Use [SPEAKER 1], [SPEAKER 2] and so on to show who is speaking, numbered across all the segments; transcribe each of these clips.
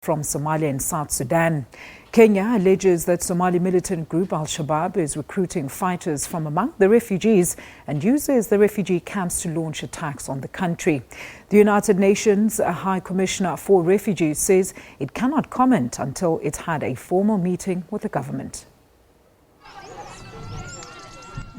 [SPEAKER 1] From Somalia and South Sudan. Kenya alleges that Somali militant group shabaab is recruiting fighters from among the refugees and uses the refugee camps to launch attacks on the country. The United Nations High Commissioner for Refugees says it cannot comment until it's had a formal meeting with the government.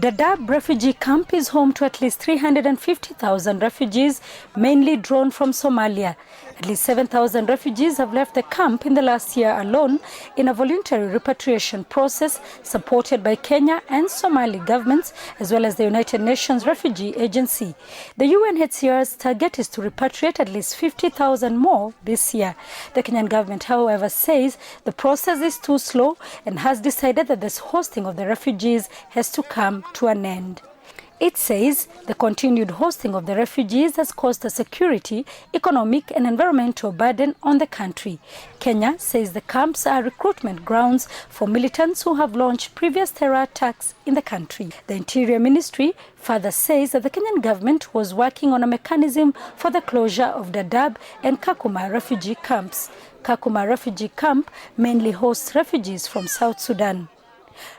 [SPEAKER 2] Dadaab refugee camp is home to at least 350,000 refugees, mainly drawn from Somalia. At least 7,000 refugees have left the camp in the last year alone in a voluntary repatriation process supported by Kenya and Somali governments, as well as the United Nations Refugee Agency. The UNHCR's target is to repatriate at least 50,000 more this year. The Kenyan government, however, says the process is too slow and has decided that this hosting of the refugees has to come to an end. It says the continued hosting of the refugees has caused a security, economic and environmental burden on the country. Kenya says the camps are recruitment grounds for militants who have launched previous terror attacks in the country. The Interior Ministry further says that the Kenyan government was working on a mechanism for the closure of Dadaab and Kakuma refugee camps. Kakuma refugee camp mainly hosts refugees from South Sudan.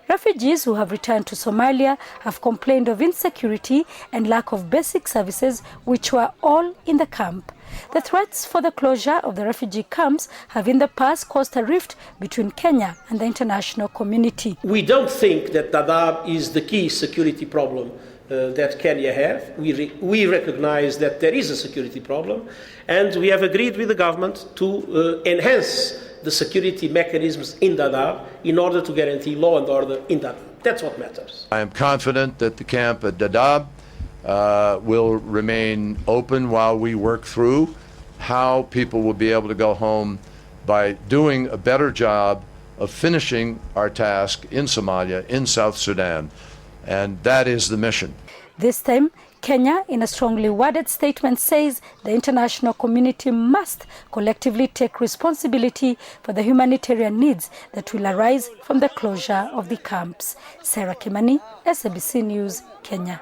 [SPEAKER 2] Refugees who have returned to Somalia have complained of insecurity and lack of basic services, which were all in the camp. The threats for the closure of the refugee camps have in the past caused a rift between Kenya and the international community.
[SPEAKER 3] We don't think that Dadaab is the key security problem that Kenya have. We recognize that there is a security problem, and we have agreed with the government to enhance the security mechanisms in Dadaab in order to guarantee law and order in Dadaab. That's what matters.
[SPEAKER 4] I am confident that the camp at Dadaab will remain open while we work through how people will be able to go home by doing a better job of finishing our task in Somalia, in South Sudan. And that is the mission.
[SPEAKER 2] This time, Kenya, in a strongly worded statement, says the international community must collectively take responsibility for the humanitarian needs that will arise from the closure of the camps. Sarah Kimani, SABC News, Kenya.